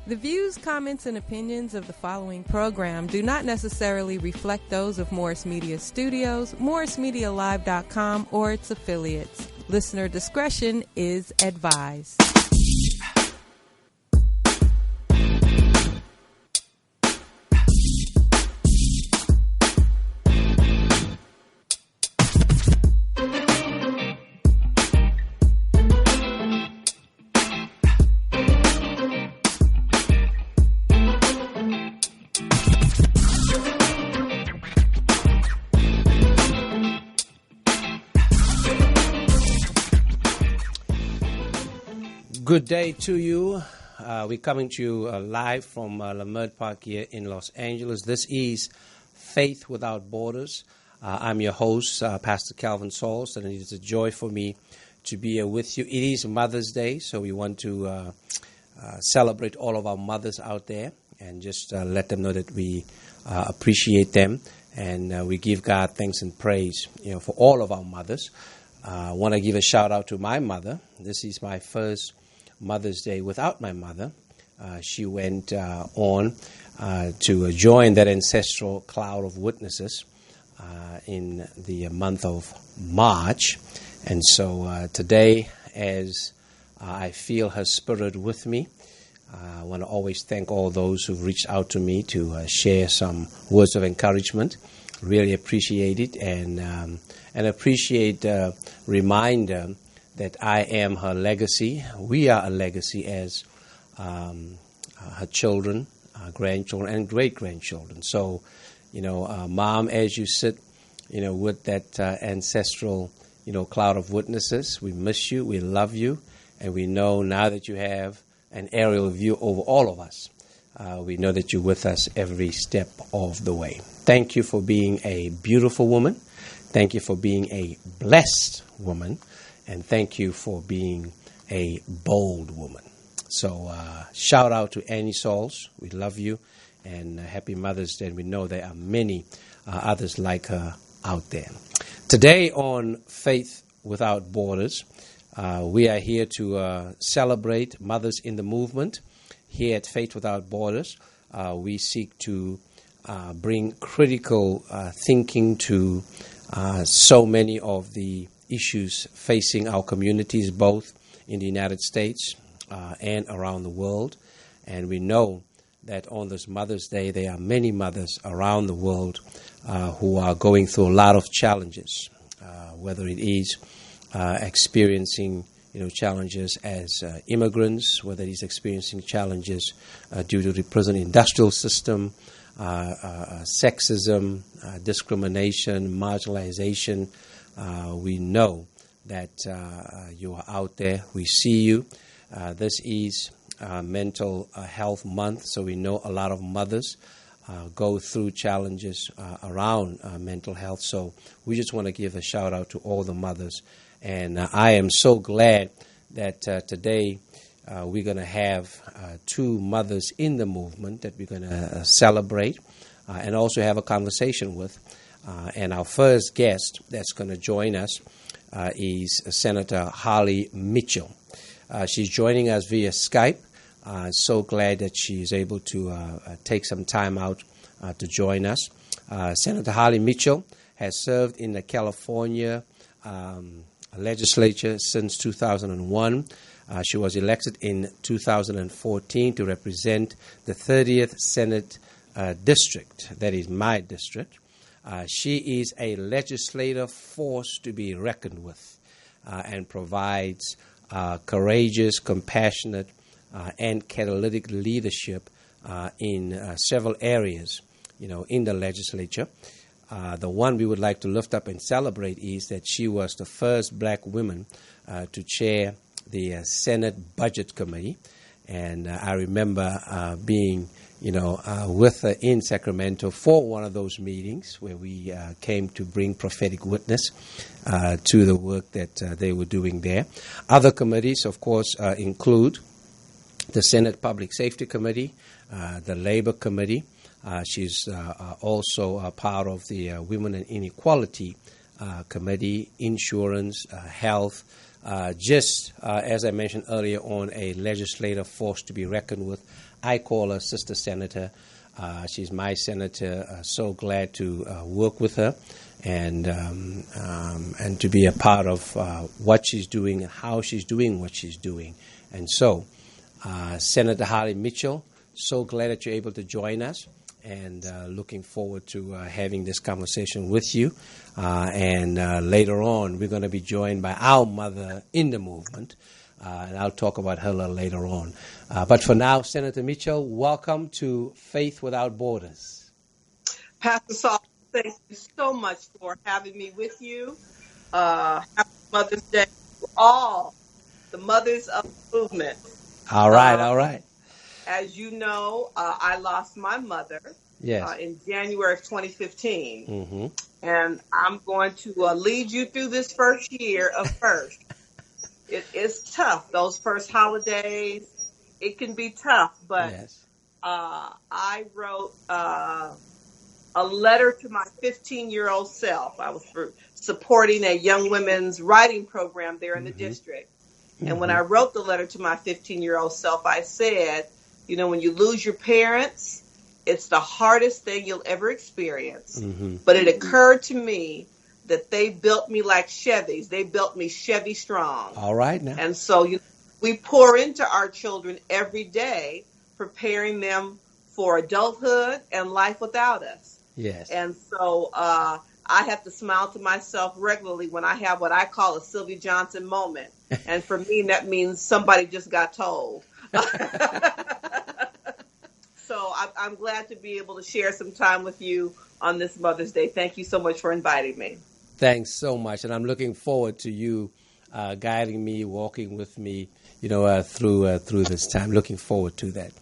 The views, comments, and opinions of the following program do not necessarily reflect those of Morris Media Studios, MorrisMediaLive.com, or its affiliates. Listener discretion is advised. Good day to you. We're coming to you live from Jemmott Park here in Los Angeles. This is Faith Without Borders. I'm your host, Pastor Kelvin Sauls, and it is a joy for me to be here with you. It is Mother's Day, so we want to celebrate all of our mothers out there and just let them know that we appreciate them, and we give God thanks and praise, for all of our mothers. I want to give a shout out to my mother. This is my first Mother's Day without my mother. She went on to join that ancestral cloud of witnesses in the month of March. And so today, as I feel her spirit with me, I want to always thank all those who've reached out to me to share some words of encouragement. Really appreciate it, and appreciate the reminder that I am her legacy. We are a legacy as her children, grandchildren, and great-grandchildren. So, Mom, as you sit, with that ancestral, cloud of witnesses, we miss you, we love you, and we know now that you have an aerial view over all of us, we know that you're with us every step of the way. Thank you for being a beautiful woman. Thank you for being a blessed woman. And thank you for being a bold woman. So shout out to Annie Sauls. We love you. And happy Mother's Day. And we know there are many others like her out there. Today on Faith Without Borders, we are here to celebrate mothers in the movement. Here at Faith Without Borders, we seek to bring critical thinking to so many of the issues facing our communities, both in the United States and around the world. And we know that on this Mother's Day, there are many mothers around the world who are going through a lot of challenges, whether it is experiencing challenges as immigrants, whether it is experiencing challenges due to the prison industrial system, sexism, discrimination, marginalization. We know that you are out there. We see you. This is Mental Health Month, so we know a lot of mothers go through challenges around mental health. So we just want to give a shout out to all the mothers. And I am so glad that today we're going to have two mothers in the movement that we're going to celebrate and also have a conversation with. And our first guest that's going to join us is Senator Holly Mitchell. She's joining us via Skype. So glad that she's able to take some time out to join us. Senator Holly Mitchell has served in the California legislature since 2001. She was elected in 2014 to represent the 30th Senate District. That is my district. She is a legislative force to be reckoned with and provides courageous, compassionate, and catalytic leadership in several areas, in the legislature. The one we would like to lift up and celebrate is that she was the first black woman to chair the Senate Budget Committee. And I remember being with her in Sacramento for one of those meetings where we came to bring prophetic witness to the work that they were doing there. Other committees, of course, include the Senate Public Safety Committee, the Labor Committee. She's also a part of the Women and Inequality Committee, Insurance, Health. As I mentioned earlier on, a legislative force to be reckoned with. I call her Sister Senator. She's my senator. So glad to work with her and to be a part of what she's doing and how she's doing what she's doing. And so, Senator Holly Mitchell, so glad that you're able to join us, and looking forward to having this conversation with you. And later on, we're going to be joined by our mother in the movement, and I'll talk about her a little later on. But for now, Senator Mitchell, welcome to Faith Without Borders. Pastor Sauls, thank you so much for having me with you. Happy Mother's Day to all the mothers of the movement. All right. As you know, I lost my mother in January of 2015. Mm-hmm. And I'm going to lead you through this first year of first. It's tough. Those first holidays, it can be tough. But I wrote a letter to my 15-year-old self. I was supporting a young women's writing program there in the district. And when I wrote the letter to my 15-year-old self, I said, you know, when you lose your parents, it's the hardest thing you'll ever experience. But it occurred to me that they built me like Chevys. They built me Chevy strong. All right now. And so we pour into our children every day, preparing them for adulthood and life without us. Yes. And so I have to smile to myself regularly when I have what I call a Sylvia Johnson moment. And for me, that means somebody just got told. So I'm glad to be able to share some time with you on this Mother's Day. Thank you so much for inviting me. Thanks so much. And I'm looking forward to you guiding me, walking with me, through this time. Looking forward to that.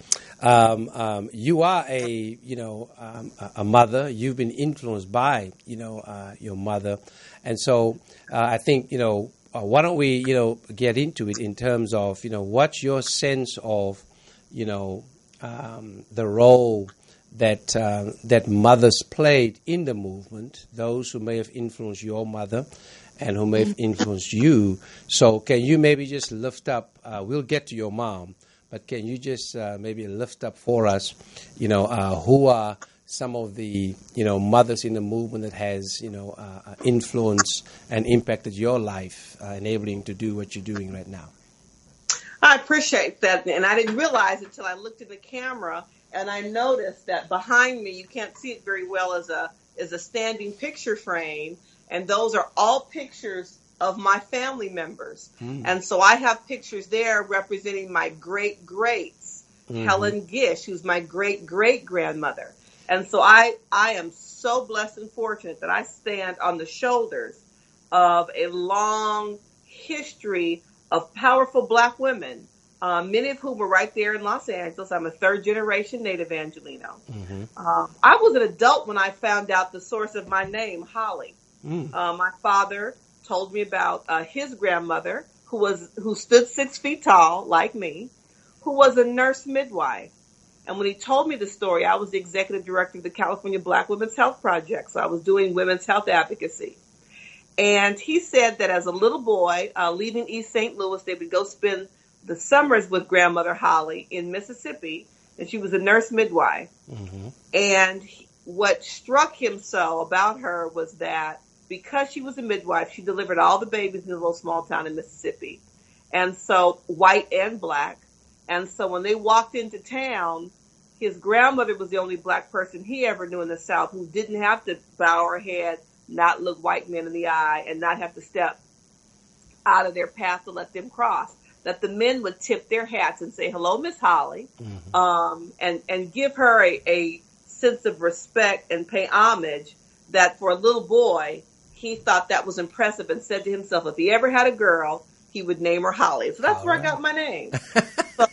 You are a mother. You've been influenced by, your mother. And so I think, why don't we, get into it in terms of, what's your sense of, the role that mothers played in the movement, those who may have influenced your mother and who may have influenced you. So can you maybe just lift up, we'll get to your mom, but can you just maybe lift up for us, who are some of the, mothers in the movement that has, influenced and impacted your life, enabling you to do what you're doing right now? I appreciate that. And I didn't realize it until I looked at the camera and I noticed that behind me, you can't see it very well, as a standing picture frame. And those are all pictures of my family members. And so I have pictures there representing my great-greats, Helen Gish, who's my great-great-grandmother. And so I am so blessed and fortunate that I stand on the shoulders of a long history of powerful Black women, many of whom were right there in Los Angeles. I'm a third-generation Native Angelino. I was an adult when I found out the source of my name, Holly. My father told me about his grandmother, who stood 6 feet tall, like me, who was a nurse midwife. And when he told me the story, I was the executive director of the California Black Women's Health Project, so I was doing women's health advocacy. And he said that as a little boy, leaving East St. Louis, they would go spend the summers with grandmother Holly in Mississippi, and she was a nurse midwife. And what struck him so about her was that because she was a midwife, she delivered all the babies in a little small town in Mississippi. And so, white and Black. And so when they walked into town, his grandmother was the only Black person he ever knew in the South who didn't have to bow her head, not look white men in the eye, and not have to step out of their path to let them cross. That the men would tip their hats and say, "Hello, Miss Holly," and give her a sense of respect and pay homage. That for a little boy, he thought that was impressive and said to himself, if he ever had a girl, he would name her Holly. So that's where I got my name. So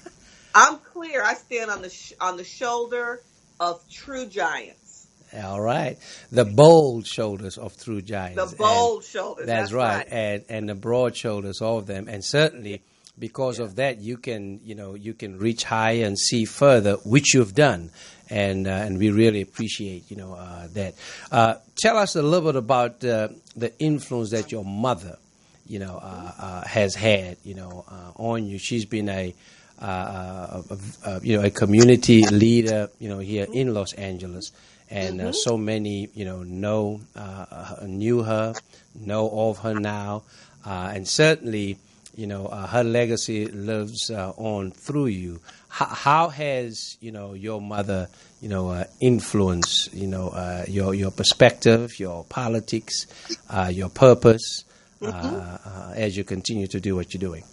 I'm clear. I stand on the shoulder of true giants. All right. The bold shoulders of true giants. The bold shoulders. That's right. And the broad shoulders of them. And certainly because of that, you can reach higher and see further, which you've done. And we really appreciate, that. Tell us a little bit about the influence that your mother, has had, on you. She's been a a community leader, here in Los Angeles, and so many, knew her, know of her now, and certainly, her legacy lives on through you. How has, your mother, influenced, your perspective, your politics, your purpose, as you continue to do what you're doing?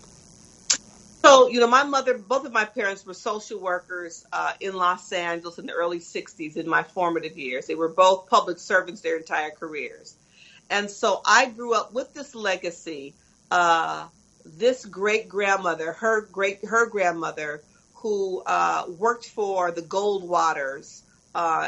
So, my mother, both of my parents were social workers in Los Angeles in the early 60s in my formative years. They were both public servants their entire careers. And so I grew up with this legacy. This great-grandmother, her grandmother, who worked for the Goldwaters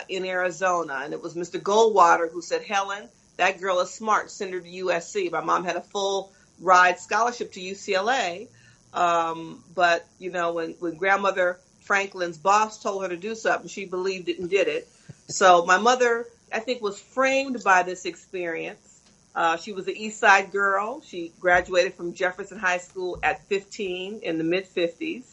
in Arizona. And it was Mr. Goldwater who said, Helen, that girl is smart, send her to USC. My mom had a full ride scholarship to UCLA. But, when grandmother Franklin's boss told her to do something, she believed it and did it. So my mother, I think, was framed by this experience. She was an East Side girl. She graduated from Jefferson High School at 15 in the mid-50s.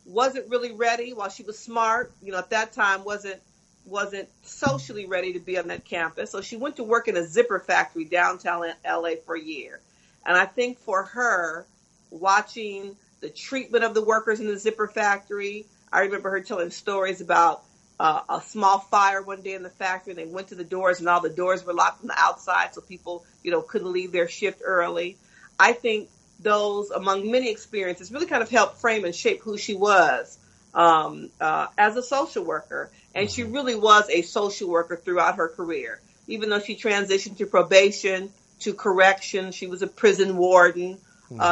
Wasn't really ready while she was smart. At that time wasn't socially ready to be on that campus. So she went to work in a zipper factory downtown LA for a year. And I think for her, watching the treatment of the workers in the zipper factory, I remember her telling stories about a small fire one day in the factory. They went to the doors and all the doors were locked from the outside, so people, couldn't leave their shift early. I think those, among many experiences, really kind of helped frame and shape who she was as a social worker. And she really was a social worker throughout her career. Even though she transitioned to probation, to correction, she was a prison warden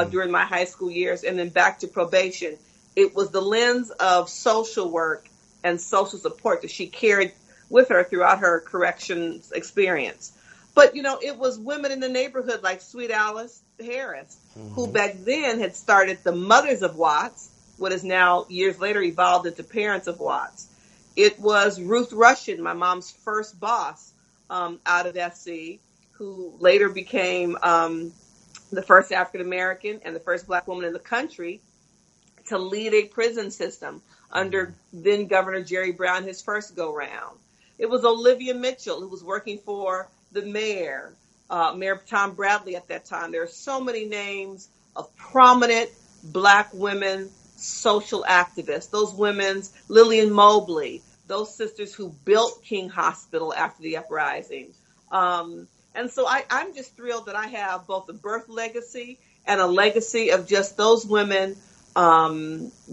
during my high school years, and then back to probation. It was the lens of social work and social support that she carried with her throughout her corrections experience. But, it was women in the neighborhood like Sweet Alice Harris, who back then had started the Mothers of Watts, what is now years later evolved into Parents of Watts. It was Ruth Russian, my mom's first boss out of SC, who later became the first African American and the first Black woman in the country to lead a prison system under then Governor Jerry Brown, his first go-round. It was Olivia Mitchell, who was working for the mayor, Mayor Tom Bradley at that time. There are so many names of prominent Black women social activists. Those women's, Lillian Mobley, those sisters who built King Hospital after the uprising. And so I'm just thrilled that I have both a birth legacy and a legacy of just those women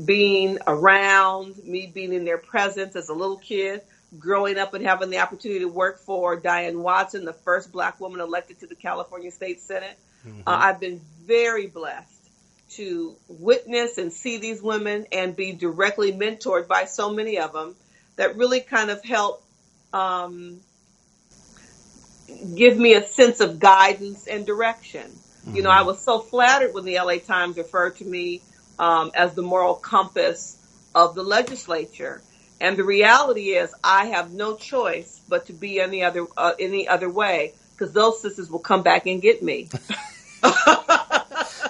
being around, me being in their presence as a little kid, growing up and having the opportunity to work for Diane Watson, the first Black woman elected to the California State Senate. I've been very blessed to witness and see these women and be directly mentored by so many of them that really kind of help give me a sense of guidance and direction. I was so flattered when the LA Times referred to me as the moral compass of the legislature. And the reality is I have no choice but to be any other way, because those sisters will come back and get me.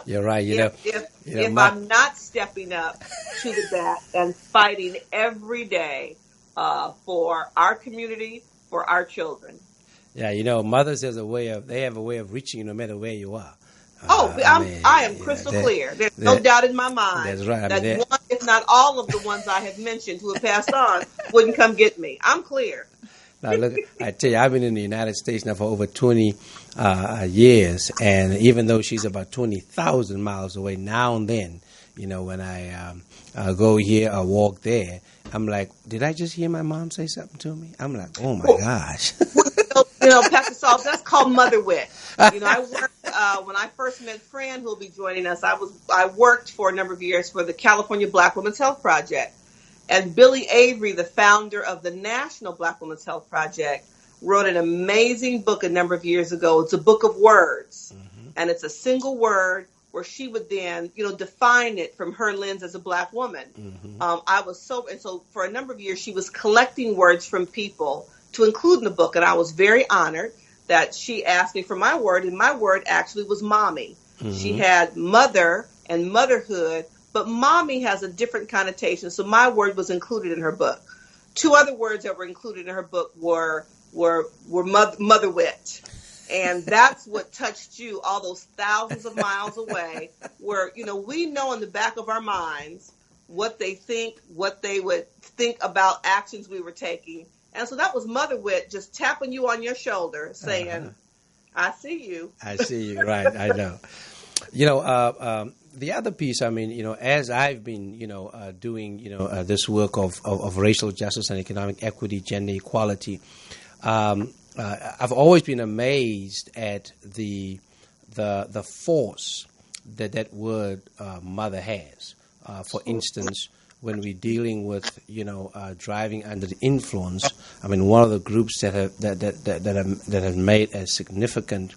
You're right. If I'm not stepping up to the bat and fighting every day for our community, for our children. Yeah, mothers have a way of reaching you no matter where you are. I am crystal clear. There's no doubt in my mind. That's right. That one, if not all of the ones I have mentioned who have passed on wouldn't come get me. I'm clear. Now, look, I tell you, I've been in the United States now for over 20 years, and even though she's about 20,000 miles away, now and then, when I go here or walk there, I'm like, did I just hear my mom say something to me? I'm like, oh my gosh. Pastor Sauls, that's called mother wit. I worked when I first met Fran, who'll be joining us. I worked for a number of years for the California Black Women's Health Project, and Billy Avery, the founder of the National Black Women's Health Project, wrote an amazing book a number of years ago. It's a book of words, and it's a single word where she would then, define it from her lens as a Black woman. So for a number of years, she was collecting words from people to include in the book. And I was very honored that she asked me for my word, and my word actually was mommy. She had mother and motherhood but mommy has a different connotation. So my word was included in her book. Two other words that were included in her book were mother wit. And that's what touched you all those thousands of miles away, where, we know in the back of our minds what they would think about actions we were taking. And so that was mother wit, just tapping you on your shoulder saying, I see you. I see you. Right. I know. The other piece, as I've been, doing, this work of racial justice and economic equity, gender equality, I've always been amazed at the force that word mother has. For instance, when we're dealing with driving under the influence, one of the groups that have made a significant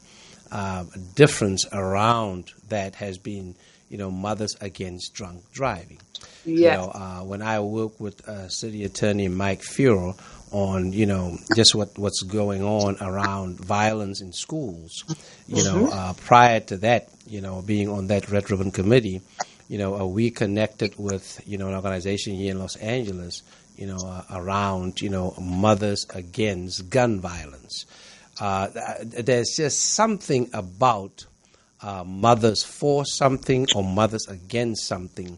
difference around that has been Mothers Against Drunk Driving. Yes. When I work with City Attorney Mike Furrow on just what's going on around violence in schools, prior to that, being on that Red Ribbon Committee, we connected with an organization here in Los Angeles, around Mothers Against Gun Violence. There's just something about mothers for something or mothers against something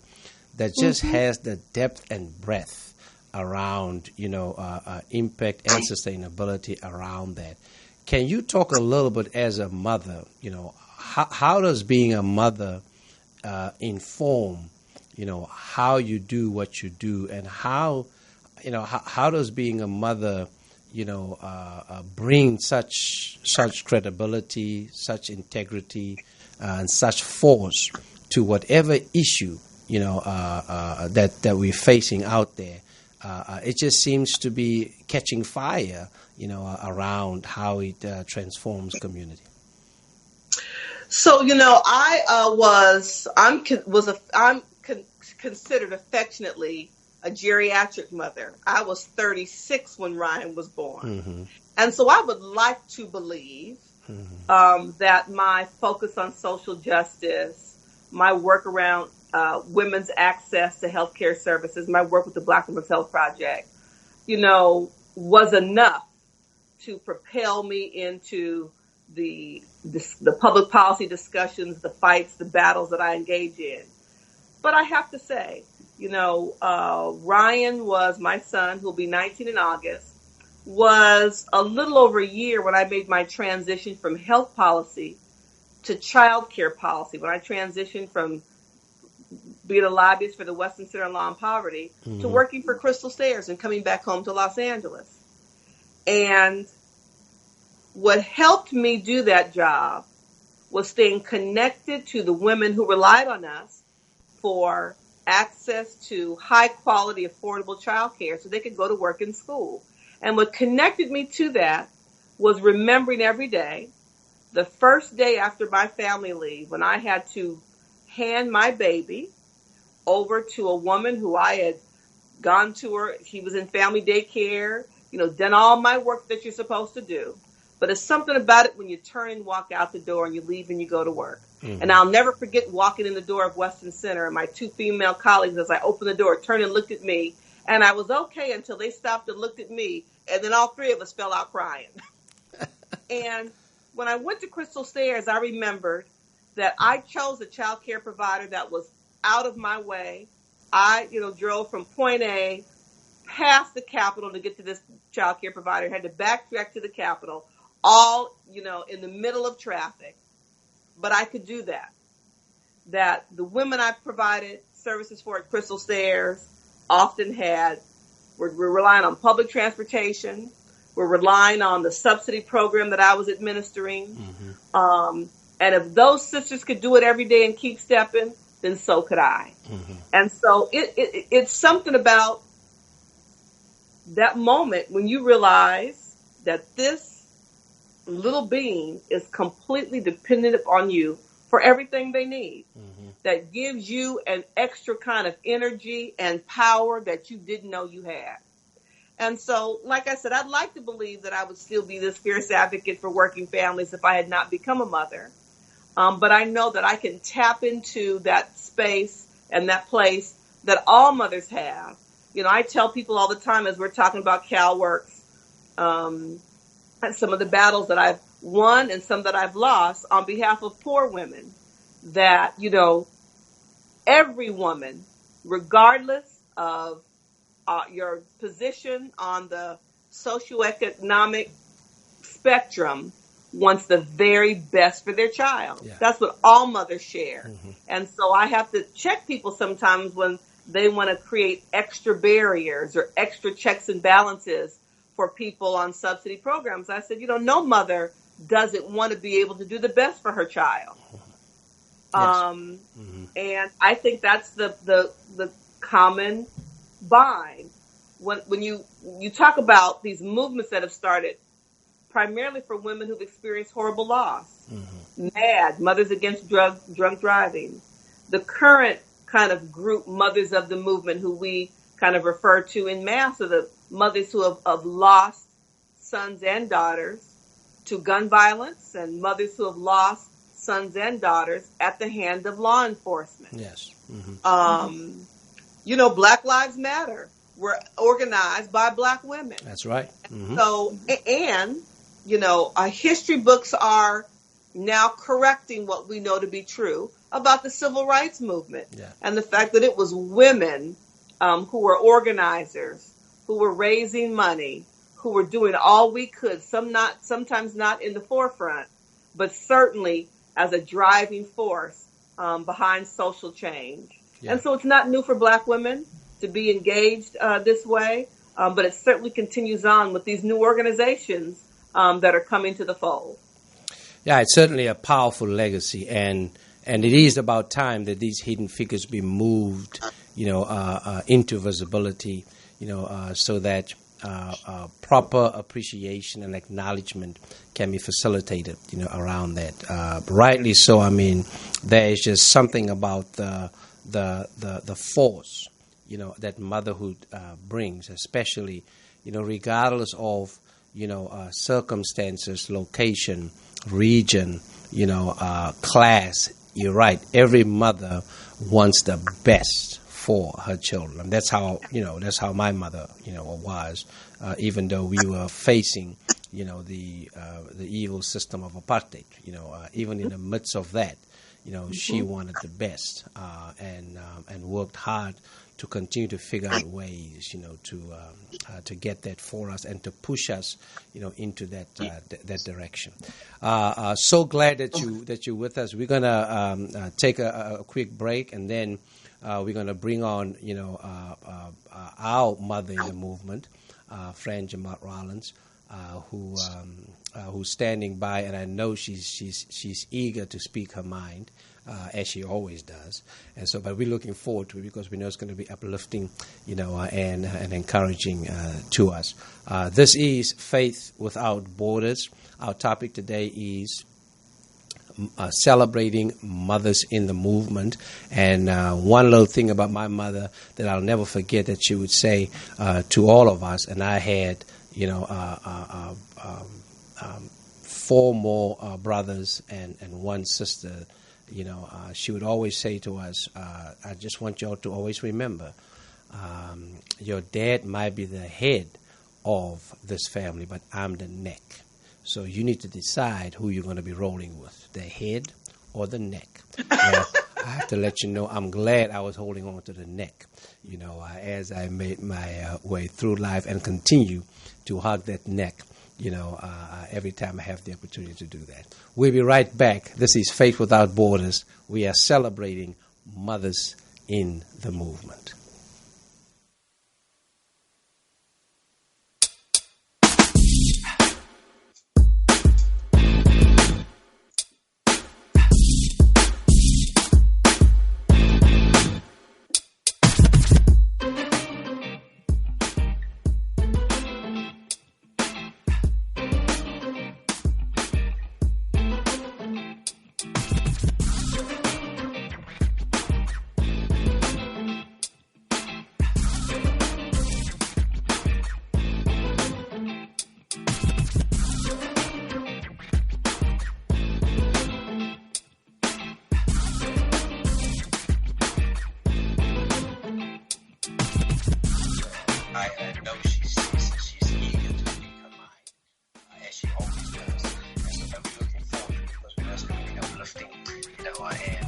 that just has the depth and breadth around, impact and sustainability around that. Can you talk a little bit as a mother, how does being a mother inform, how you do what you do, and how does being a mother, bring such credibility, such integrity, and such force to whatever issue that we're facing out there? It just seems to be catching fire, around how it transforms community. So, I'm considered affectionately a geriatric mother. I was 36 when Ryan was born. Mm-hmm. And so I would like to believe that my focus on social justice, my work around women's access to healthcare services, my work with the Black Women's Health Project, was enough to propel me into the public policy discussions, the fights, the battles that I engage in. But I have to say, Ryan was my son, who'll be 19 in August, was a little over a year when I made my transition from health policy to child care policy, when I transitioned from being a lobbyist for the Western Center on Law and Poverty to working for Crystal Stairs and coming back home to Los Angeles. And what helped me do that job was staying connected to the women who relied on us for access to high quality, affordable child care so they could go to work in school. And what connected me to that was remembering every day, the first day after my family leave, when I had to hand my baby over to a woman who I had gone to her. She was in family daycare, done all my work that you're supposed to do. But it's something about it when you turn and walk out the door and you leave and you go to work. Mm-hmm. And I'll never forget walking in the door of Western Center and my two female colleagues, as I opened the door, turned and looked at me. And I was okay until they stopped and looked at me. And then all three of us fell out crying. And when I went to Crystal Stairs, I remembered that I chose a child care provider that was out of my way. I, drove from point A past the Capitol to get to this child care provider, had to backtrack to the Capitol, all, in the middle of traffic. But I could do that. That the women I provided services for at Crystal Stairs often we're relying on public transportation. We're relying on the subsidy program that I was administering. Mm-hmm. And if those sisters could do it every day and keep stepping, then so could I. Mm-hmm. And so it's something about that moment when you realize that this little being is completely dependent upon you for everything they need. Mm-hmm. That gives you an extra kind of energy and power that you didn't know you had. And so, like I said, I'd like to believe that I would still be this fierce advocate for working families if I had not become a mother. But I know that I can tap into that space and that place that all mothers have. You know, I tell people all the time as we're talking about CalWorks, and some of the battles that I've won and some that I've lost on behalf of poor women, that, you know, every woman, regardless of your position on the socioeconomic spectrum, wants the very best for their child. Yeah. That's what all mothers share. Mm-hmm. And so I have to check people sometimes when they want to create extra barriers or extra checks and balances for people on subsidy programs. I said, you know, no mother doesn't want to be able to do the best for her child. Yes. And I think that's the common bind. When you talk about these movements that have started primarily for women who've experienced horrible loss, MAD, Mothers Against Drunk Driving, the current kind of group, Mothers of the Movement, who we kind of refer to in mass, are the mothers who have lost sons and daughters to gun violence, and mothers who have lost sons and daughters at the hand of law enforcement. Yes. You know, Black Lives Matter were organized by Black women. That's right. So, and, you know, history books are now correcting what we know to be true about the civil rights movement, and the fact that it was women who were organizers, who were raising money, who were doing all we could, sometimes not in the forefront, but certainly as a driving force behind social change. Yeah. And so it's not new for Black women to be engaged this way, but it certainly continues on with these new organizations that are coming to the fold. Yeah, it's certainly a powerful legacy, and it is about time that these hidden figures be moved, you know, into visibility, you know, so that proper appreciation and acknowledgement can be facilitated, you know, around that. Rightly so. I mean, there is just something about the force, you know, that motherhood brings, especially, you know, regardless of, you know, circumstances, location, region, you know, class. You're right. Every mother wants the best for her children. And that's how, you know, that's how my mother, you know, was, even though we were facing, you know, the evil system of apartheid, you know, even in the midst of that, you know, she wanted the best, and worked hard to continue to figure out ways, you know, to get that for us and to push us, you know, into that direction. So glad that you're with us. We're gonna take a quick break, and then we're gonna bring on, you know, our mother in the movement, Fran Jemmott Rollins, who's standing by, and I know she's eager to speak her mind, as she always does. And so, but we're looking forward to it because we know it's going to be uplifting, you know, and encouraging to us. This is Faith Without Borders. Our topic today is celebrating mothers in the movement. And one little thing about my mother that I'll never forget that she would say to all of us, and I had, you know, 4 more brothers and 1 sister. You know, she would always say to us, I just want y'all to always remember, your dad might be the head of this family, but I'm the neck. So you need to decide who you're going to be rolling with, the head or the neck. Now, I have to let you know, I'm glad I was holding on to the neck, you know, as I made my way through life and continue to hug that neck, you know, every time I have the opportunity to do that. We'll be right back. This is Faith Without Borders. We are celebrating mothers in the movement. go ahead.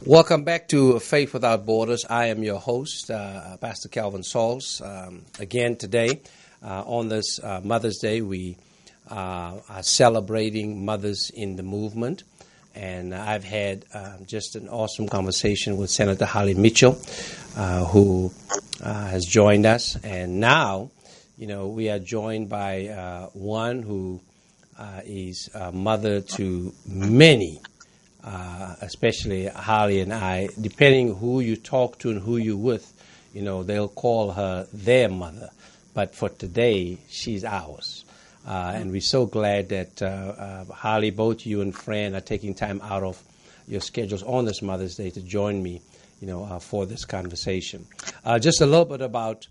Welcome back to Faith Without Borders. I am your host, Pastor Kelvin Sauls. Again today, on this Mother's Day, we are celebrating mothers in the movement. And I've had just an awesome conversation with Senator Holly Mitchell, who has joined us. And now, we are joined by one who is a mother to many. Especially Holly and I, depending who you talk to and who you're with, they'll call her their mother. But for today, she's ours. And we're so glad that, Holly, both you and Fran are taking time out of your schedules on this Mother's Day to join me, for this conversation. Just a little bit about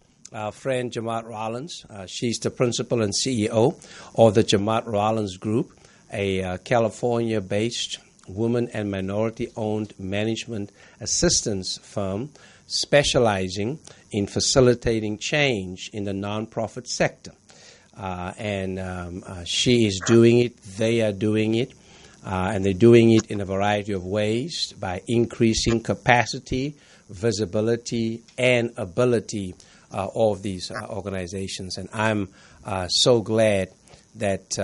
Fran Jemmott Rollins. She's the principal and CEO of the Jemmott Rollins Group, a California-based women and minority-owned management assistance firm specializing in facilitating change in the nonprofit sector. She is doing it, they are doing it, and they're doing it in a variety of ways by increasing capacity, visibility, and ability of these organizations. And I'm so glad that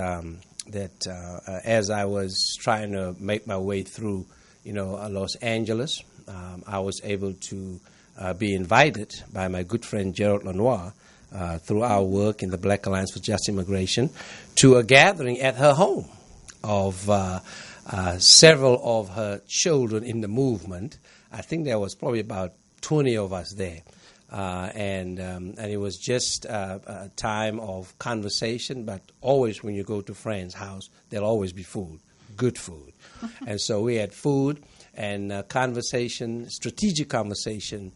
as I was trying to make my way through, Los Angeles, I was able to be invited by my good friend Gerald Lenoir through our work in the Black Alliance for Just Immigration to a gathering at her home of several of her children in the movement. I think there was probably about 20 of us there. And it was just a time of conversation, but always when you go to Fran's house, there'll always be food, good food. And so we had food and conversation, strategic conversation,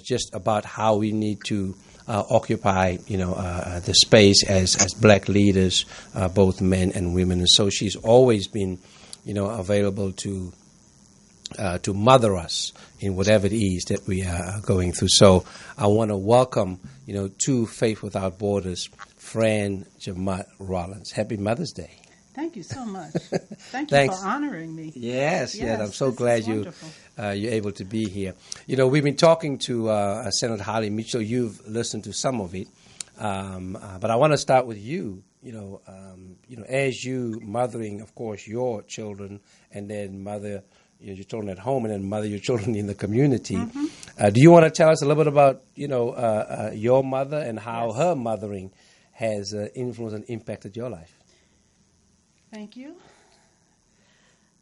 just about how we need to occupy, the space as black leaders, both men and women. And so she's always been, available to mother us in whatever it is that we are going through. So I want to welcome, to Faith Without Borders, Fran Jemmott Rollins. Happy Mother's Day. Thank you so much. Thank you for honoring me. Yes, I'm so glad you're able to be here. We've been talking to Senator Holly Mitchell. You've listened to some of it, but I want to start with you. As you mothering, of course, your children, and then mother your children at home, and then mother your children in the community. Mm-hmm. Do you want to tell us a little bit about your mother and how her mothering has influenced and impacted your life? Thank you.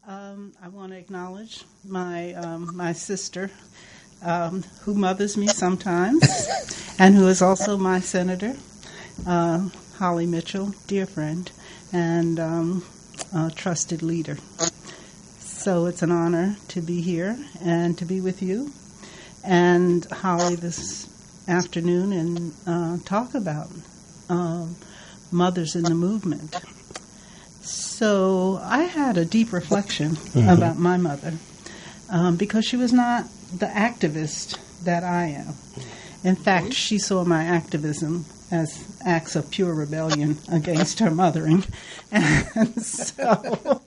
I want to acknowledge my sister, who mothers me sometimes, and who is also my senator, Holly Mitchell, dear friend, and a trusted leader. So it's an honor to be here and to be with you and Holly this afternoon and talk about mothers in the movement. So I had a deep reflection about my mother because she was not the activist that I am. In fact, she saw my activism as acts of pure rebellion against her mothering. And so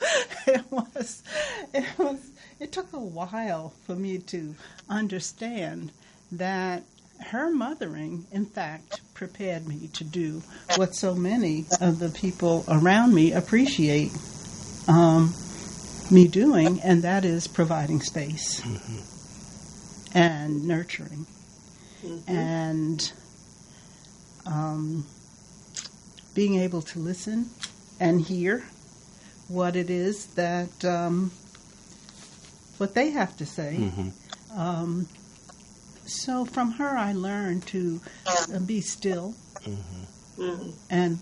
it took a while for me to understand that her mothering, in fact, prepared me to do what so many of the people around me appreciate me doing, and that is providing space and nurturing and being able to listen and hear what it is that what they have to say. So from her, I learned to be still and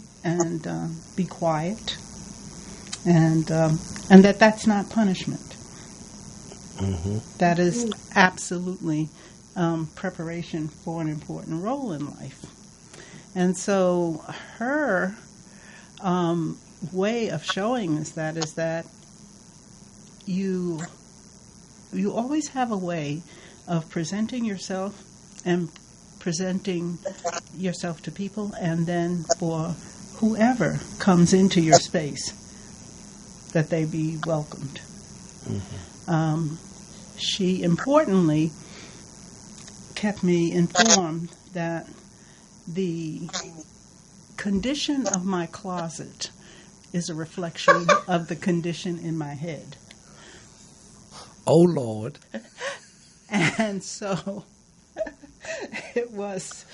be quiet, and that's not punishment. That is absolutely preparation for an important role in life. And so her way of showing us that is that you always have a way of presenting yourself and presenting yourself to people, and then for whoever comes into your space, that they be welcomed. She importantly kept me informed that the condition of my closet is a reflection of the condition in my head. Oh, Lord. And so it was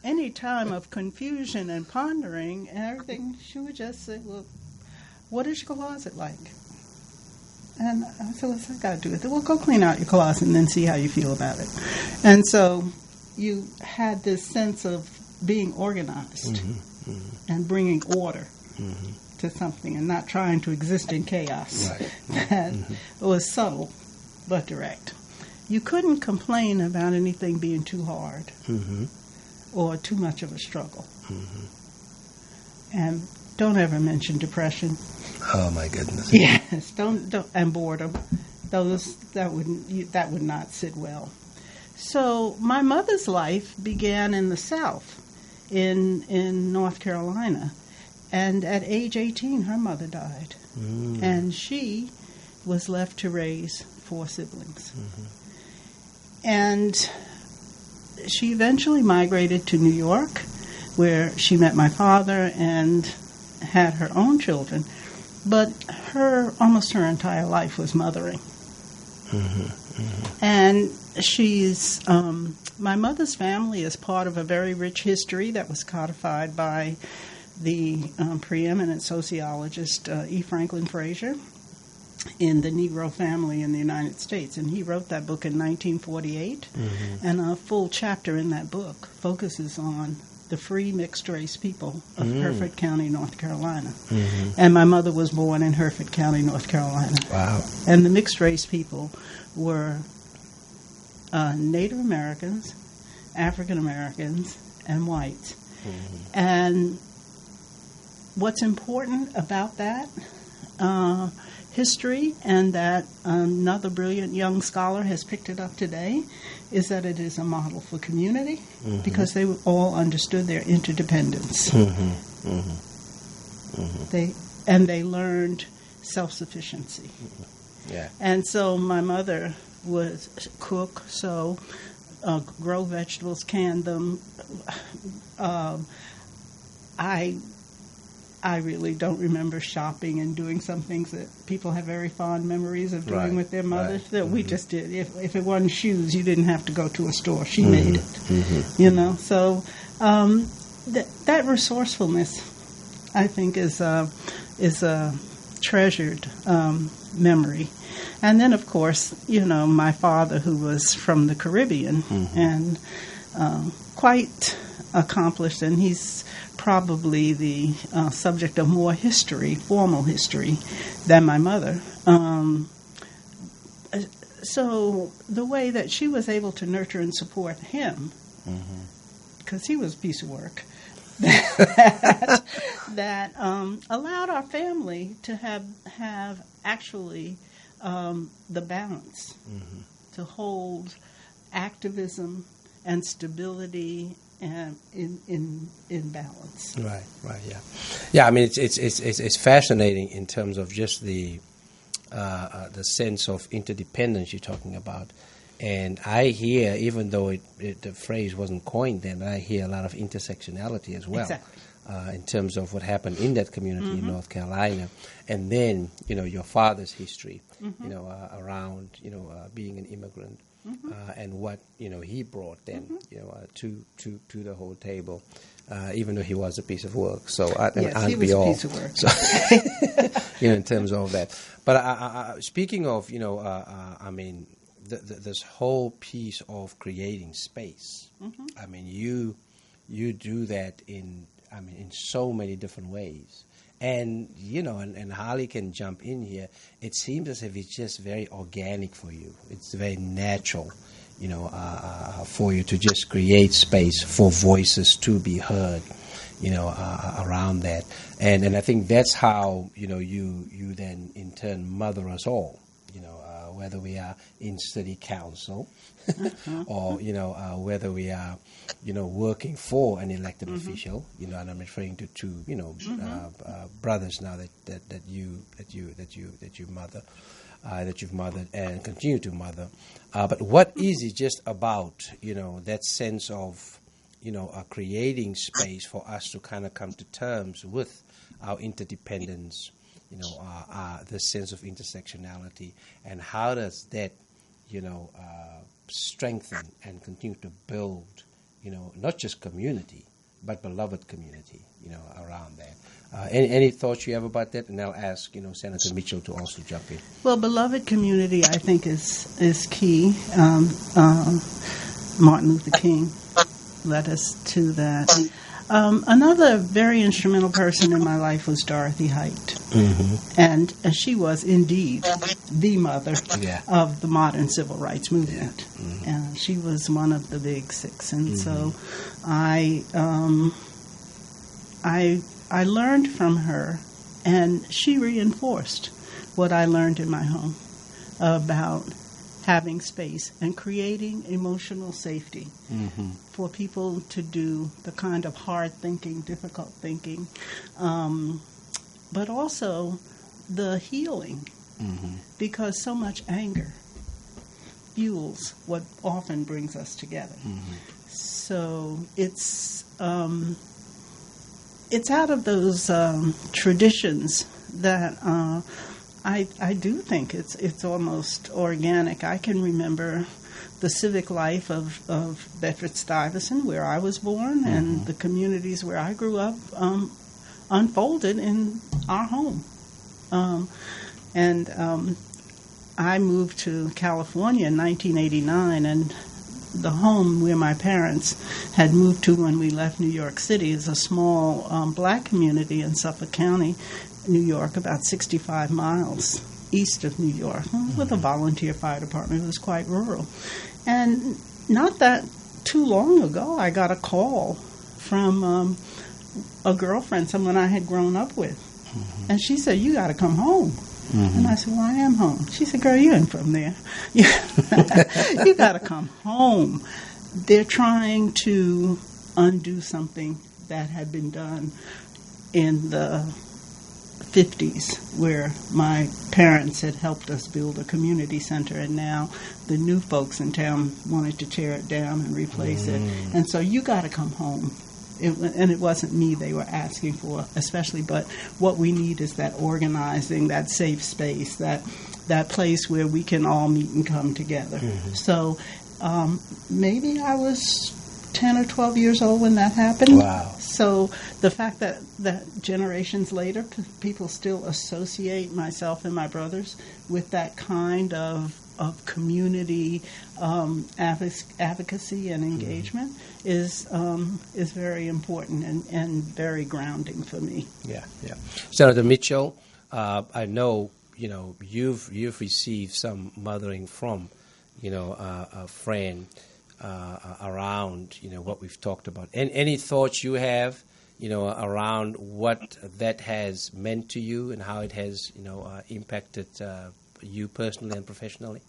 any time of confusion and pondering and everything, she would just say, well, what is your closet like? And I said, what's that got to do with it? Well, go clean out your closet and then see how you feel about it. And so you had this sense of being organized and bringing order to something and not trying to exist in chaos. Right. That was subtle but direct. You couldn't complain about anything being too hard or too much of a struggle. And don't ever mention depression. Oh my goodness! Yes, don't and boredom. Those that would not sit well. So my mother's life began in the South, in North Carolina, and at age 18, her mother died, and she was left to raise 4 siblings. And she eventually migrated to New York, where she met my father and had her own children. But almost her entire life was mothering. And she's, my mother's family is part of a very rich history that was codified by the preeminent sociologist E. Franklin Frazier in The Negro Family in the United States. And he wrote that book in 1948. And a full chapter in that book focuses on the free mixed-race people of Hereford County, North Carolina. And my mother was born in Hereford County, North Carolina. Wow. And the mixed-race people were Native Americans, African Americans, and whites. And what's important about that history, and that another brilliant young scholar has picked it up today, is that it is a model for community because they all understood their interdependence. They learned self-sufficiency. Yeah. And so my mother would cook, sew, grow vegetables, can them. I really don't remember shopping and doing some things that people have very fond memories of doing with their mothers. That we just did. If it wasn't shoes, you didn't have to go to a store. She made it. You know. So that resourcefulness, I think is a treasured memory. And then, of course, my father, who was from the Caribbean and quite accomplished, and he's probably the subject of more history, formal history, than my mother. So the way that she was able to nurture and support him, because he was a piece of work, that allowed our family to have actually the balance, to hold activism and stability and in balance. Right, yeah. I mean, it's fascinating in terms of just the sense of interdependence you're talking about. And I hear, even though the phrase wasn't coined then, I hear a lot of intersectionality as well. Exactly. In terms of what happened in that community in North Carolina, and then your father's history, around being an immigrant, and what he brought then to the whole table, even though he was a piece of work. So yes, he was a piece of work. So, in terms of that. But speaking of I mean, this whole piece of creating space. I mean, you do that in so many different ways. And, and Holly can jump in here. It seems as if it's just very organic for you. It's very natural, for you to just create space for voices to be heard, around that. And I think that's how, you then in turn mother us all, whether we are in city council or, whether we are, working for an elected official, and I'm referring to two, brothers now that you mother, that you've mothered and continue to mother. But what is it just about, that sense of, creating space for us to kind of come to terms with our interdependence, the sense of intersectionality, and how does that, strengthen and continue to build, not just community, but beloved community, around that. Any thoughts you have about that? And I'll ask, Senator Mitchell to also jump in. Well, beloved community, I think, is key. Martin Luther King led us to that. Another very instrumental person in my life was Dorothy Height. And she was indeed the mother of the modern civil rights movement. And she was one of the big six. And so I learned from her, and she reinforced what I learned in my home about having space and creating emotional safety for people to do the kind of hard thinking, difficult thinking, but also the healing, because so much anger fuels what often brings us together. So it's out of those traditions that I do think it's almost organic. I can remember the civic life of Bedford-Stuyvesant, where I was born, and the communities where I grew up unfolded in our home. I moved to California in 1989, and the home where my parents had moved to when we left New York City is a small black community in Suffolk County, New York, about 65 miles east of New York, with a volunteer fire department. It was quite rural. And not that too long ago, I got a call from a girlfriend, someone I had grown up with. And she said, "You got to come home." And I said, "Well, I am home." She said, "Girl, you ain't from there. You got to come home." They're trying to undo something that had been done in the 50s, where my parents had helped us build a community center, and now the new folks in town wanted to tear it down and replace it. And so you got to come home. And it wasn't me they were asking for, especially, but what we need is that organizing, that safe space, that place where we can all meet and come together. So maybe I was 10 or 12 years old when that happened. Wow. So the fact that generations later, people still associate myself and my brothers with that kind of community advocacy and engagement is very important and very grounding for me. Yeah. Senator Mitchell, I know you've received some mothering from Fran around what we've talked about. Any thoughts you have around what that has meant to you and how it has impacted you personally and professionally?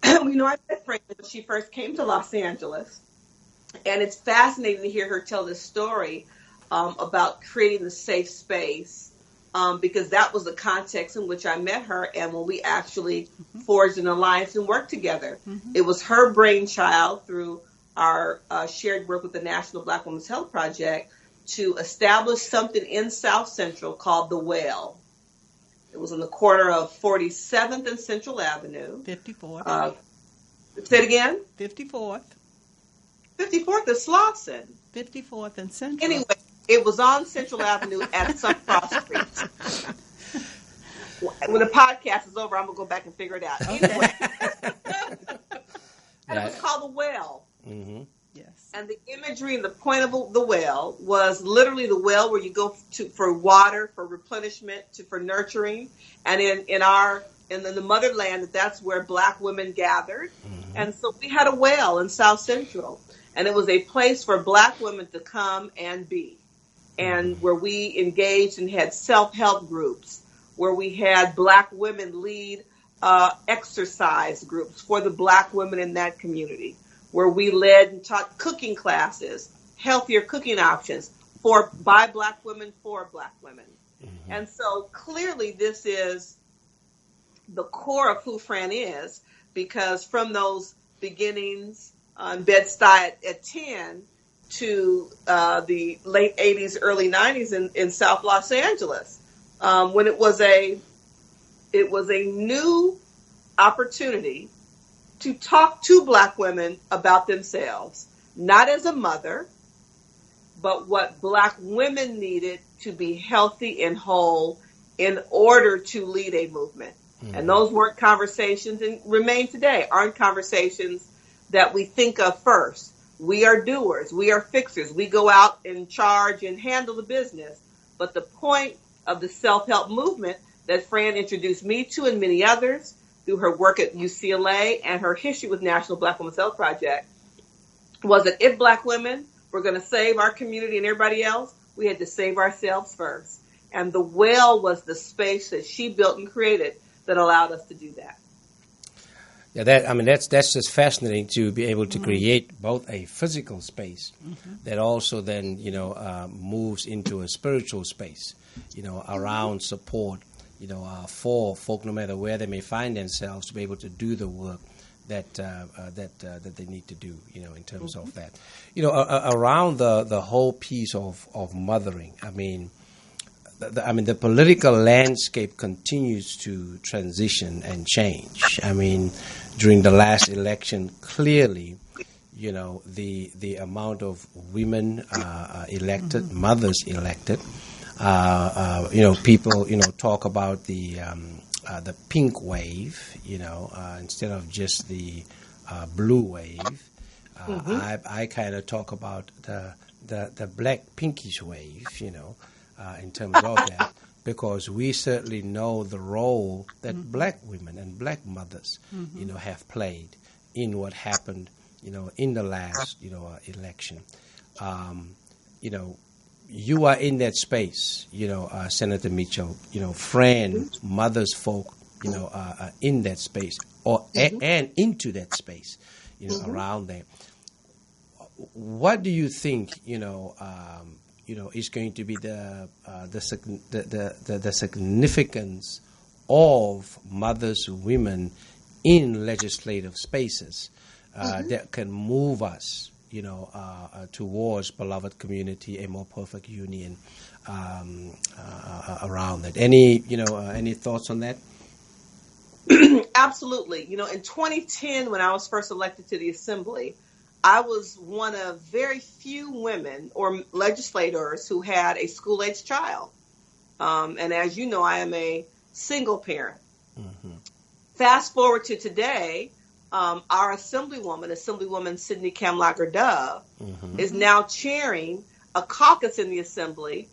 I met Fran when she first came to Los Angeles, and it's fascinating to hear her tell this story about creating the safe space, because that was the context in which I met her, and when we actually forged an alliance and worked together. It was her brainchild through our shared work with the National Black Women's Health Project to establish something in South Central called The Well. It was on the corner of 47th and Central Avenue. 54th. Say it again? 54th. 54th is Slauson. 54th and Central. Anyway, it was on Central Avenue at some cross streets. When the podcast is over, I'm going to go back and figure it out. Anyway. And it was called The Well. Mm-hmm. Yes. And the imagery and the point of the well was literally the well where you go for water, for replenishment, for nurturing. And in the motherland, that's where Black women gathered. Mm-hmm. And so we had a well in South Central. And it was a place for Black women to come and be. And where we engaged and had self-help groups, where we had Black women lead exercise groups for the Black women in that community, where we led and taught cooking classes, healthier cooking options by Black women for Black women. Mm-hmm. And so clearly this is the core of who Fran is, because from those beginnings on Bed-Stuy at 10 to the late 80s, early 90s in South Los Angeles, when it was a new opportunity to talk to Black women about themselves, not as a mother, but what Black women needed to be healthy and whole in order to lead a movement. Mm-hmm. And those weren't conversations, and remain today, aren't conversations that we think of first. We are doers. We are fixers. We go out and charge and handle the business. But the point of the self-help movement that Fran introduced me to and many others through her work at UCLA and her history with National Black Women's Health Project was that if Black women were going to save our community and everybody else, we had to save ourselves first. And the well was the space that she built and created that allowed us to do that. Yeah, that's just fascinating to be able to create both a physical space that also then moves into a spiritual space, around support, for folk, no matter where they may find themselves, to be able to do the work that they need to do, in terms of that, around the whole piece of mothering. The political landscape continues to transition and change. During the last election, clearly, the amount of women elected, mothers elected. People, talk about the pink wave, instead of just the blue wave. I kind of talk about the black pinkish wave, in terms of that, because we certainly know the role that Black women and Black mothers, have played in what happened, in the last, election. You are in that space, Senator Mitchell, Fran, mothers folk, are in that space and into that space, around there. What do you think, is going to be the significance of mothers, women in legislative spaces that can move us, towards beloved community, a more perfect union around that? Any thoughts on that? Absolutely. In 2010, when I was first elected to the Assembly, I was one of very few women or legislators who had a school-age child. And as you know, I am a single parent. Mm-hmm. Fast forward to today, our Assemblywoman Sidney Kamlager-Dove, mm-hmm. is now chairing a caucus in the Assembly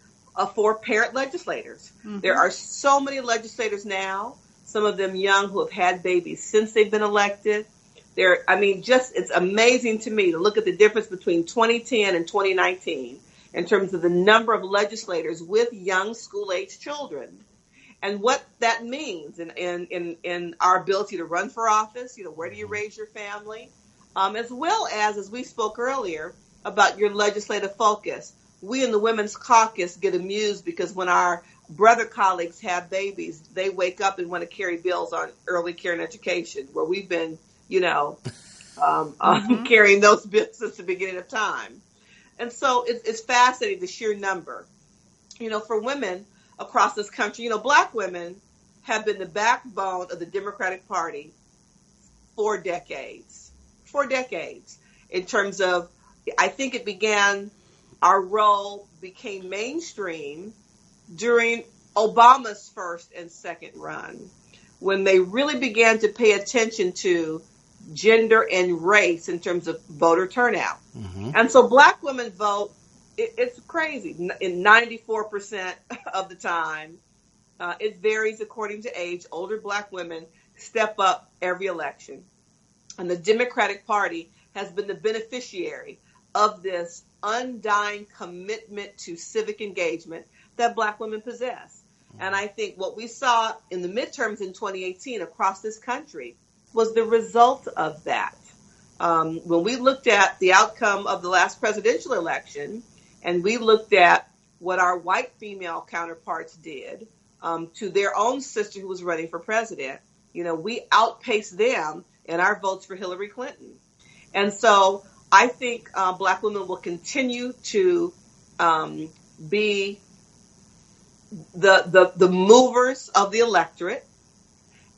for parent legislators. Mm-hmm. There are so many legislators now, some of them young who have had babies since they've been elected. It's amazing to me to look at the difference between 2010 and 2019 in terms of the number of legislators with young school-age children and what that means in our ability to run for office. Where do you raise your family? As well as we spoke earlier, about your legislative focus. We in the Women's Caucus get amused because when our brother colleagues have babies, they wake up and want to carry bills on early care and education, where we've been carrying those bills since the beginning of time. And so it's fascinating, the sheer number. For women across this country, Black women have been the backbone of the Democratic Party for decades. In terms of, I think our role became mainstream during Obama's first and second run, when they really began to pay attention to gender and race in terms of voter turnout. Mm-hmm. And so Black women vote, it's crazy. In 94% of the time, it varies according to age. Older Black women step up every election. And the Democratic Party has been the beneficiary of this undying commitment to civic engagement that Black women possess. And I think what we saw in the midterms in 2018 across this country was the result of that. When we looked at the outcome of the last presidential election, and we looked at what our white female counterparts did to their own sister who was running for president, we outpaced them in our votes for Hillary Clinton. And so I think Black women will continue to be the movers of the electorate,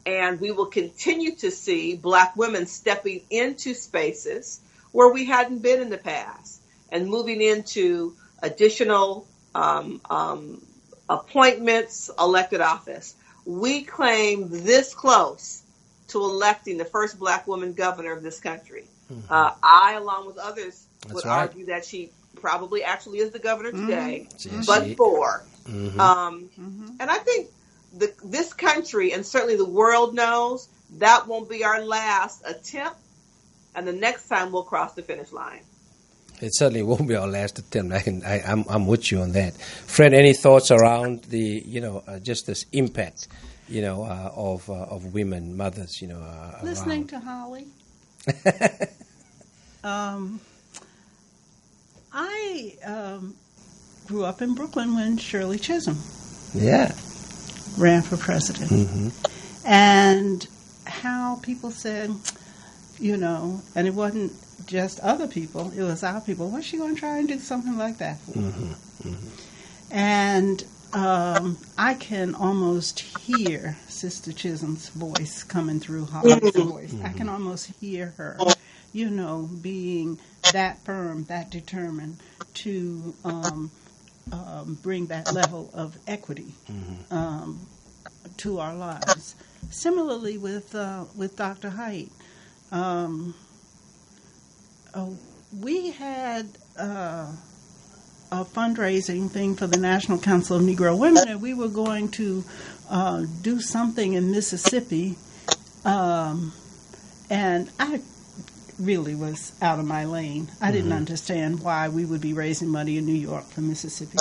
and we will continue to see Black women stepping into spaces where we hadn't been in the past and moving into additional appointments, elected office. We claim this close to electing the first Black woman governor of this country. Mm-hmm. I, along with others, would argue that she probably actually is the governor today, but for. Mm-hmm. And I think this country and certainly the world knows that won't be our last attempt, and the next time we'll cross the finish line. It certainly won't be our last attempt. I'm with you on that. Fred, any thoughts around the just this impact of women, mothers, listening around? To Holly. I grew up in Brooklyn when Shirley Chisholm ran for president. Mm-hmm. And how people said, and it wasn't just other people, it was our people, what's she going to try and do something like that for? Mm-hmm. Mm-hmm. And I can almost hear Sister Chisholm's voice coming through Holly's voice. Mm-hmm. I can almost hear her, being that firm, that determined to bring that level of equity to our lives. Similarly with Dr. Haidt, we had a fundraising thing for the National Council of Negro Women, and we were going to do something in Mississippi, and I really was out of my lane. I didn't understand why we would be raising money in New York for Mississippi.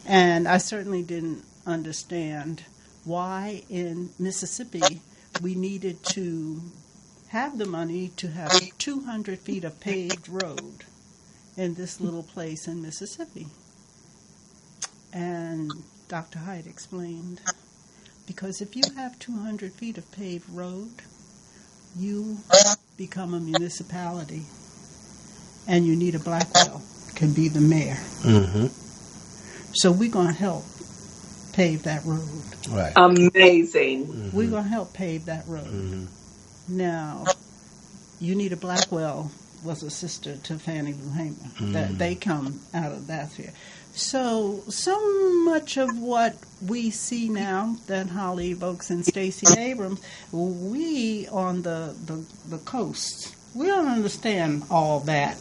And I certainly didn't understand why in Mississippi we needed to have the money to have 200 feet of paved road in this little place in Mississippi. And Dr. Haidt explained, because if you have 200 feet of paved road, you become a municipality, and you need a Blackwell can be the mayor. Mm-hmm. So we're going to help pave that road. Right. Amazing. Mm-hmm. We're going to help pave that road. Mm-hmm. Now, Unita Blackwell was a sister to Fannie Lou Hamer. That they come out of that sphere. So much of what we see now that Holly evokes in Stacey Abrams, we on the coast, we don't understand all that.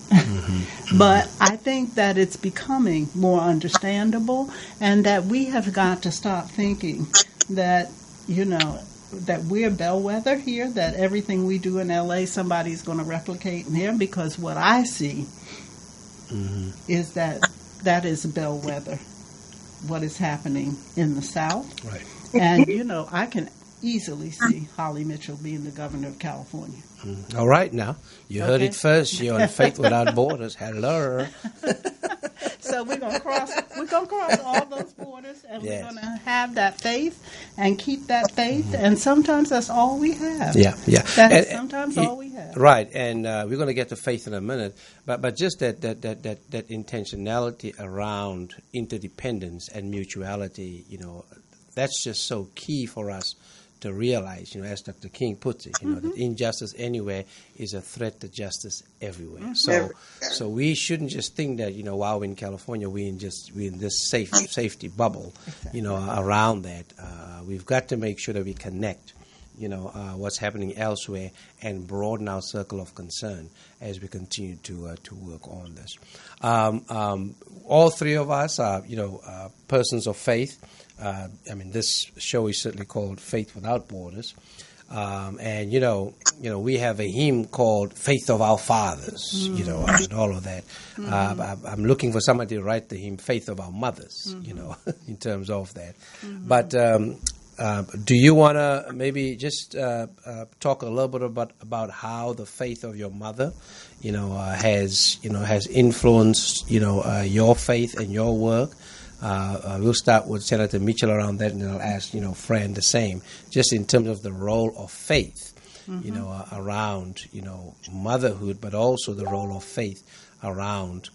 But I think that it's becoming more understandable, and that we have got to stop thinking that, that we're bellwether here, that everything we do in L.A. somebody's going to replicate in here, because what I see is that is bellwether, what is happening in the South. Right. And, I can easily see Holly Mitchell being the governor of California. All right, now. You heard it first. You're on Faith Without Borders. Hello. So we're gonna cross all those borders, and we're gonna have that faith and keep that faith. And sometimes that's all we have. Yeah. That's sometimes all we have. Right, and we're going to get to faith in a minute, but just that intentionality around interdependence and mutuality, that's just so key for us to realize, as Dr. King puts it, that injustice anywhere is a threat to justice everywhere. So we shouldn't just think that, while we're in California, we're in this safety bubble, around that. We've got to make sure that we connect, what's happening elsewhere and broaden our circle of concern as we continue to work on this. All three of us are, persons of faith. This show is certainly called Faith Without Borders. And we have a hymn called Faith of Our Fathers, and all of that. I'm looking for somebody to write the hymn Faith of Our Mothers, in terms of that. But do you want to maybe just talk a little bit about how the faith of your mother, has influenced, your faith and your work? We'll start with Senator Mitchell around that, and then I'll ask, Fran the same, just in terms of the role of faith, around, motherhood, but also the role of faith around,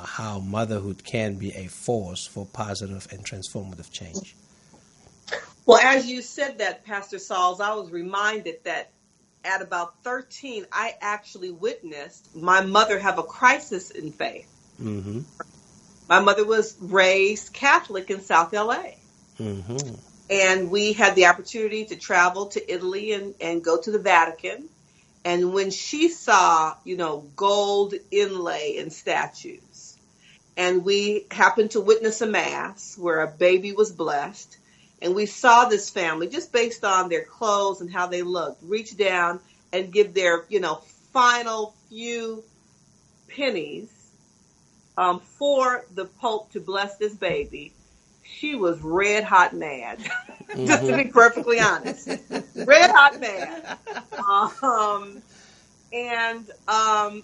how motherhood can be a force for positive and transformative change. Well, as you said that, Pastor Sauls, I was reminded that at about 13, I actually witnessed my mother have a crisis in faith. Mm-hmm. My mother was raised Catholic in South L.A. Mm-hmm. And we had the opportunity to travel to Italy and go to the Vatican. And when she saw, gold inlay in statues, and we happened to witness a mass where a baby was blessed, and we saw this family, just based on their clothes and how they looked, reach down and give their, final few pennies for the Pope to bless this baby. She was red hot mad, just to be perfectly honest. Red hot mad. And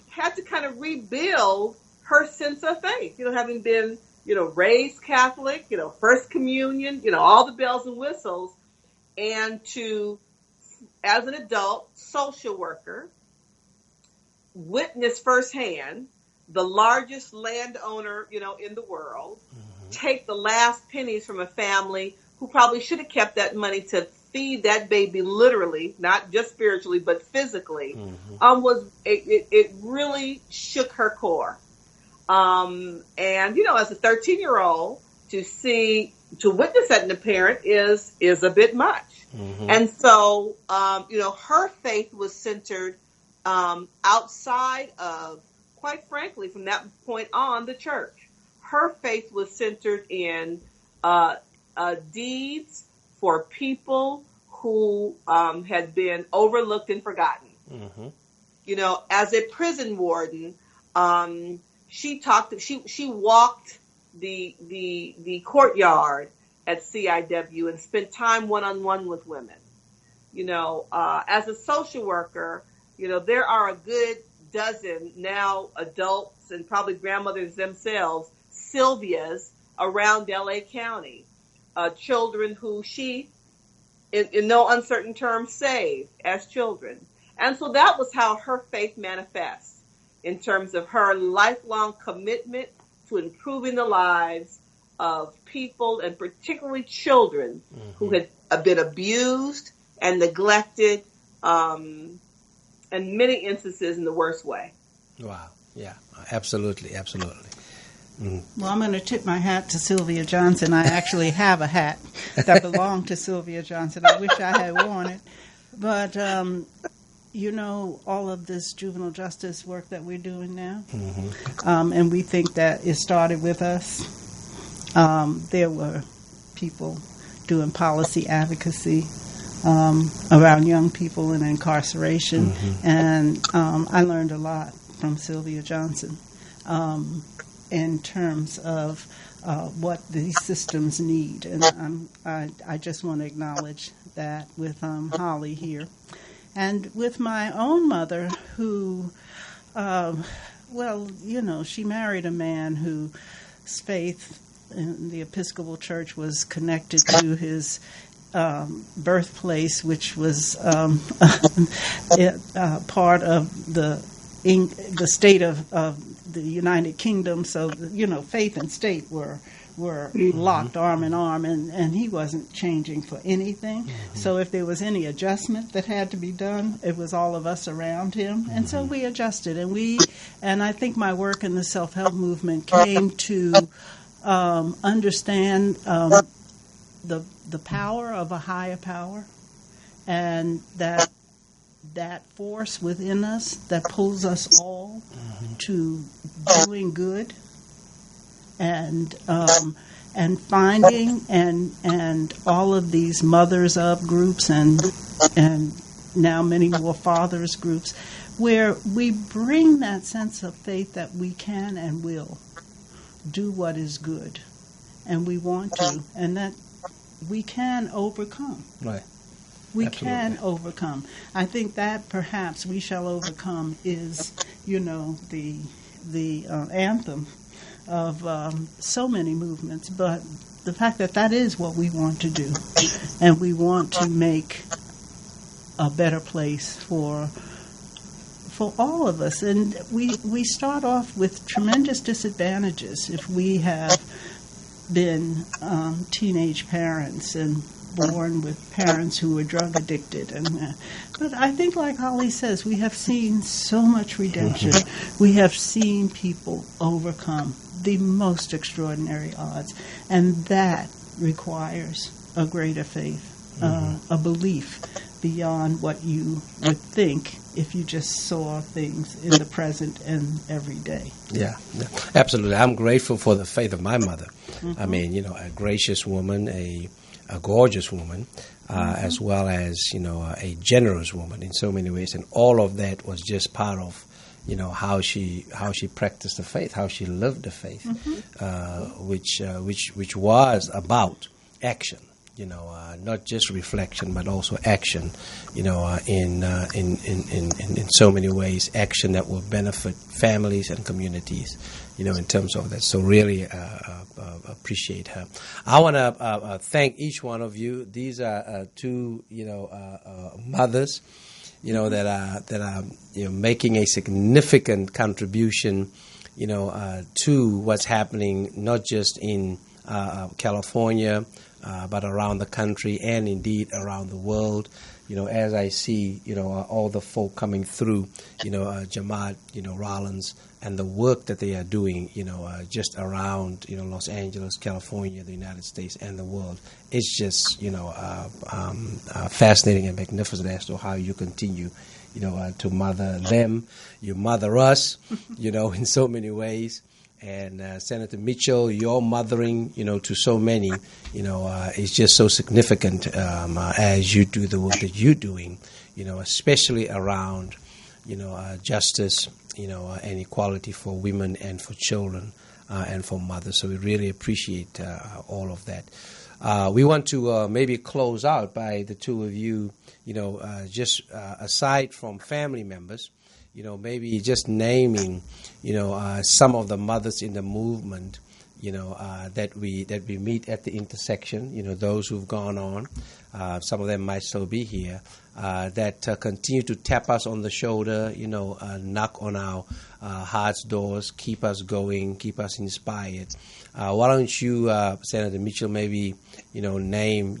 had to kind of rebuild her sense of faith, having been, raised Catholic, First Communion, all the bells and whistles, and to, as an adult social worker, witness firsthand the largest landowner, in the world, take the last pennies from a family who probably should have kept that money to feed that baby literally, not just spiritually, but physically, it really shook her core. And, as a 13-year-old, to witness that in a parent is a bit much. And so, her faith was centered outside of, quite frankly, from that point on, the church. Her faith was centered in deeds for people who had been overlooked and forgotten. As a prison warden, she walked the courtyard at CIW and spent time one-on-one with women. As a social worker, there are a good dozen now adults and probably grandmothers themselves, Sylvias, around LA County, children who she, in no uncertain terms, saved as children. And so that was how her faith manifests in terms of her lifelong commitment to improving the lives of people, and particularly children who had been abused and neglected in many instances in the worst way. Wow. Yeah, absolutely. Mm. Well, I'm going to tip my hat to Sylvia Johnson. I actually have a hat that belonged to Sylvia Johnson. I wish I had worn it. But, all of this juvenile justice work that we're doing now, and we think that it started with us. There were people doing policy advocacy around young people in incarceration, and I learned a lot from Sylvia Johnson in terms of what these systems need. And I just want to acknowledge that with Holly here. And with my own mother, who, she married a man whose faith in the Episcopal Church was connected to his birthplace, which was part of the state of the United Kingdom. So, faith and state were locked arm in arm, and he wasn't changing for anything. So if there was any adjustment that had to be done, it was all of us around him. And so we adjusted, and I think my work in the self-help movement came to understand the power of a higher power, and that force within us that pulls us all to doing good, and finding and all of these mothers of groups and now many more fathers groups, where we bring that sense of faith that we can and will do what is good, and we want to, and that we can overcome. Right. We Absolutely. can overcome. I think that perhaps we shall overcome is, the anthem of so many movements, but the fact that is what we want to do, and we want to make a better place for all of us. And we start off with tremendous disadvantages if we have been teenage parents and born with parents who were drug addicted, but I think, like Holly says, we have seen so much redemption. We have seen people overcome the most extraordinary odds, and that requires a greater faith, a belief beyond what you would think if you just saw things in the present and every day. Yeah, absolutely. I'm grateful for the faith of my mother. I mean, a gracious woman, a gorgeous woman, as well as, a generous woman in so many ways. And all of that was just part of, how she practiced the faith, how she lived the faith, which was about action. Not just reflection, but also action. In so many ways, action that will benefit families and communities. In terms of that. So really appreciate her. I want to thank each one of you. These are two, mothers, that are making a significant contribution, to what's happening not just in California, but around the country and indeed around the world. As I see, all the folk coming through, Jemmott, Rollins, and the work that they are doing, just around, Los Angeles, California, the United States, and the world. It's just, fascinating and magnificent as to how you continue, to mother them. You mother us, in so many ways. And Senator Mitchell, your mothering, to so many, is just so significant as you do the work that you're doing, especially around, justice, and equality for women and for children and for mothers. So we really appreciate all of that. We want to maybe close out by the two of you, just aside from family members, maybe just naming, some of the mothers in the movement, that we meet at the intersection, those who've gone on. Some of them might still be here, that continue to tap us on the shoulder, knock on our heart's doors, keep us going, keep us inspired. Why don't you, Senator Mitchell, maybe, name,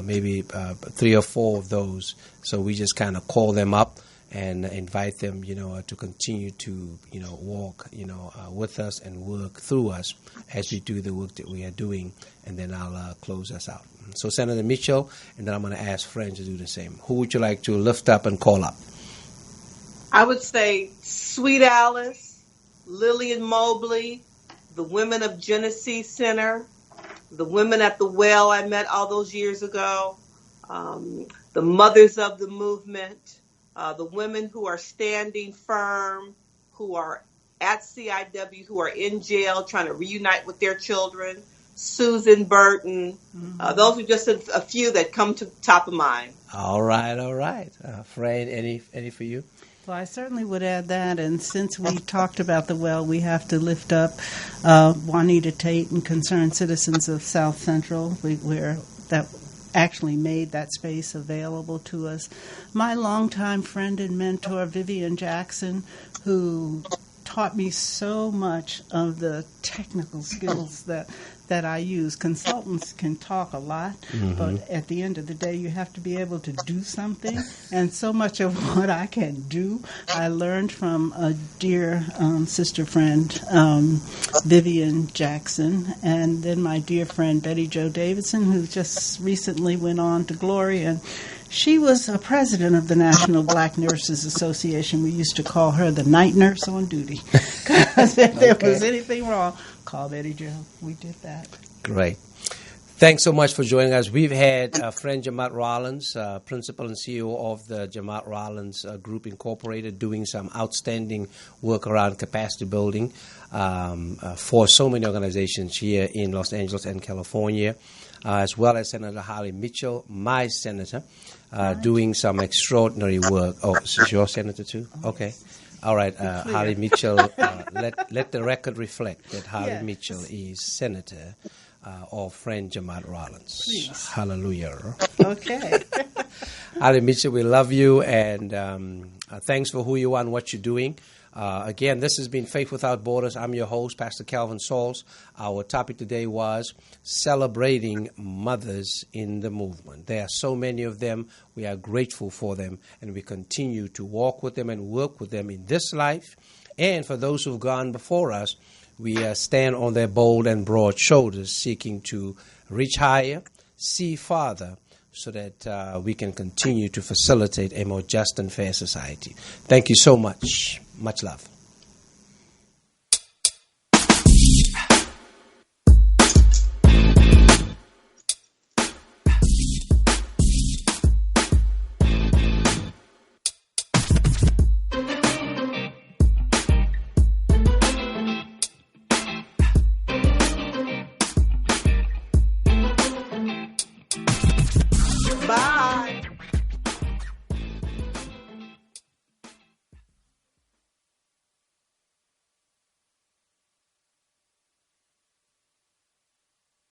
maybe 3 or 4 of those, so we just kind of call them up and invite them, to continue to, walk, with us and work through us as we do the work that we are doing. And then I'll close us out. So Senator Mitchell, and then I'm going to ask Fran to do the same. Who would you like to lift up and call up? I would say Sweet Alice, Lillian Mobley, the women of Genesee Center, the women at the well I met all those years ago, the mothers of the movement, the women who are standing firm, who are at CIW, who are in jail trying to reunite with their children, Susan Burton. Those are just a few that come to the top of mind. All right. Fran, any for you? Well, I certainly would add that, and since we talked about the well, we have to lift up Juanita Tate and Concerned Citizens of South Central, where that actually made that space available to us. My longtime friend and mentor, Vivian Jackson, who taught me so much of the technical skills that I use. Consultants can talk a lot, but at the end of the day, you have to be able to do something. And so much of what I can do, I learned from a dear sister friend, Vivian Jackson, and then my dear friend Betty Jo Davidson, who just recently went on to glory. And she was a president of the National Black Nurses Association. We used to call her the night nurse on duty, because if there was anything wrong, call Betty Jo. We did that. Great. Thanks so much for joining us. We've had friend Jemmott Rollins, principal and CEO of the Jemmott Rollins Group Incorporated, doing some outstanding work around capacity building for so many organizations here in Los Angeles and California, as well as Senator Holly Mitchell, my senator, doing some extraordinary work. Oh, is this your senator too? Okay. All right, Holly Mitchell, let the record reflect that Holly Mitchell is senator of friend Jemmott Rollins. Please. Hallelujah. Okay. Holly Mitchell, we love you, and thanks for who you are and what you're doing. Again, this has been Faith Without Borders. I'm your host, Pastor Kelvin Sauls. Our topic today was celebrating mothers in the movement. There are so many of them. We are grateful for them, and we continue to walk with them and work with them in this life. And for those who've gone before us, we stand on their bold and broad shoulders, seeking to reach higher, see farther, so that we can continue to facilitate a more just and fair society. Thank you so much. Much love.